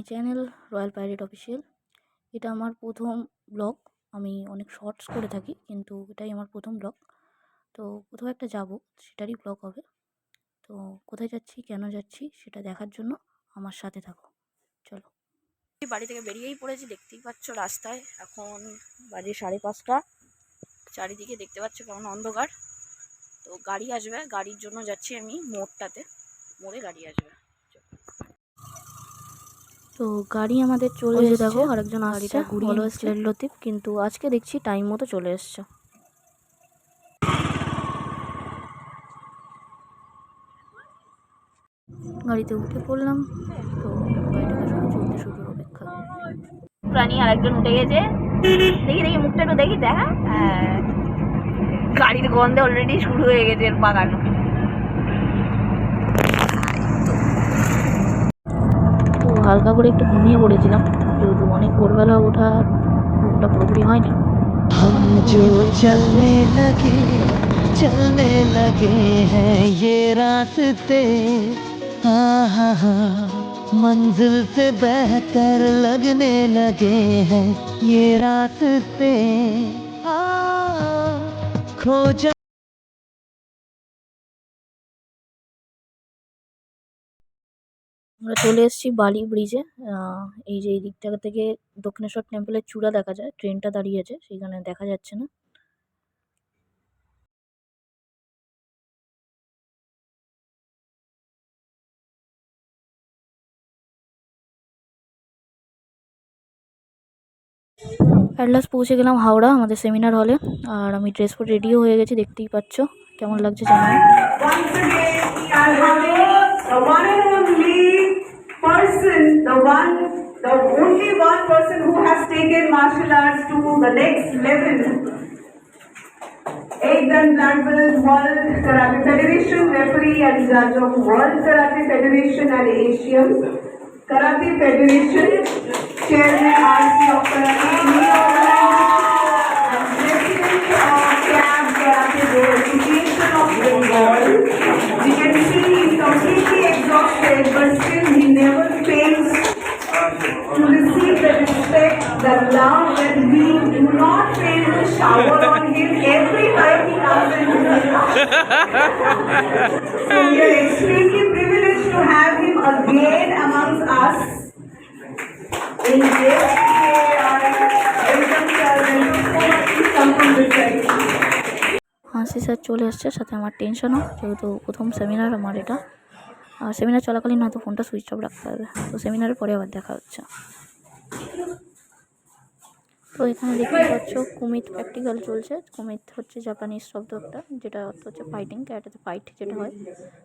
My channel royal pirate official. এটা আমার প্রথম ব্লগ। আমি অনেক শর্টস করে থাকি, কিন্তু এটাই আমার প্রথম ব্লগ। তো কোথাও একটা যাব, সেটারই ব্লগ হবে। তো কোথায় যাচ্ছি, কেন যাচ্ছি, সেটা দেখার জন্য আমার সাথে থাকো। চলো, বাড়ি থেকে বেরিয়েই পড়েছি, দেখতেই পাচ্ছ রাস্তায়। এখন বাজে 5:30। চারিদিকে দেখতে পাচ্ছ কেমন অন্ধকার। তো গাড়ি আসবে, গাড়ির জন্য যাচ্ছি আমি মোড়টাতে। মোড়ে গাড়ি আসবে। তো গাড়ি আমাদের চলে এসেছে। দেখো আরেকজন আসছে, বলো স্লেট লতিফ, কিন্তু আজকে দেখছি টাইম মতো চলে এসছে। গাড়িতে উঠে পড়লাম। তো গাড়িটাকে চলতে শুরুর অপেক্ষা। প্রাণী আরেকজন উঠে গেছে, দেখি দেখি মুখটা একটু দেখি, দেখা। গাড়ির গন্ধে অলরেডি শুরু হয়ে গেছে এর পাকানো। তো হালকা করে একটু ঘুমিয়ে পড়েছিলাম, যেহেতু অনেক ভোরবেলা ওঠা ঘুমটা পুরোপুরি হয়নি। हम जो चलने लगे हैं ये रास्ते, हाँ हाँ हाँ, मंजिल से बहकर लगने लगे हैं ये रास्ते, हाँ खो जा। আমরা চলে এসেছি বালি ব্রিজে। এই যে এই দিকটা থেকে দক্ষিণেশ্বর টেম্পলের চূড়া দেখা যায়, ট্রেনটা দাঁড়িয়ে আছে, সেইখানে দেখা যাচ্ছে না। অ্যাট লাস্ট পৌঁছে গেলাম হাওড়া, আমাদের সেমিনার হলে। আর আমি ড্রেস পরে রেডিও হয়ে গেছি, দেখতেই পাচ্ছ। কেমন লাগছে জানাও। The only one person who has taken martial arts to the next level. 8-dan black belt, World Karate Federation referee and judge of World Karate Federation and Asian Karate Federation, Chairman RC of Karate, and President of CAB Karate Board Association of Bengal. We can see he's completely exhausted, but still he never fails to receive the respect, the love, and we do not fail to shower on him every time he comes into the house. So we are extremely privileged to have him again amongst us. In this welcome sir, please come from this side. হাসি sir চলে এসছে, সাথে আমার টেনশনও, যেহেতু প্রথম seminar আমার এটা। আর seminar চলাকালীন হয়তো ফোনটা সুইচ অফ রাখতে হবে। তো সেমিনারের পরে আবার দেখা হচ্ছে। তো এখানে দেখতে পাচ্ছ কুমিত প্র্যাকটিক্যাল চলছে। কুমিত হচ্ছে জাপানিজ শব্দ একটা, যেটা অর্থ হচ্ছে ফাইটিং, ক্যারাটেতে ফাইট যেটা হয়।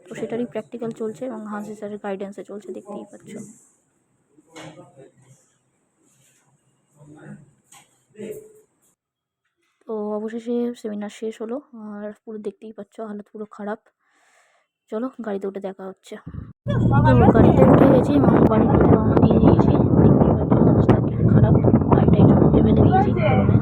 তো সেটারই প্র্যাকটিক্যাল চলছে এবং হাসি স্যারের গাইডেন্সে চলছে, দেখতেই পাচ্ছ। তো অবশেষে সেমিনার শেষ হলো, আর পুরো দেখতেই পাচ্ছ হালত পুরো খারাপ। চলো গাড়িতে উঠে দেখা হচ্ছে। তো গাড়িতে উঠে গেছি এবং বাড়ির পথে রওনা দিয়ে দিয়েছি। দেখতেই পাচ্ছ অবস্থা কি খারাপ, গাড়িটা একটু উঠে ফেলে দিয়েছি গরমে।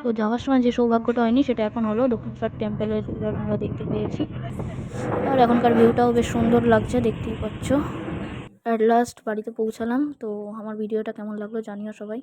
তো যাওয়ার সময় যে সৌভাগ্যটা হয়নি, সেটা এখন হলো। দক্ষিণেশ্বর টেম্পলের আমরা দেখতে পেয়েছি, আর এখনকার ভিউটাও বেশ সুন্দর লাগছে, দেখতেই পাচ্ছ। অ্যাট লাস্ট বাড়িতে পৌঁছালাম। তো আমার ভিডিওটা কেমন লাগলো জানিও সবাই।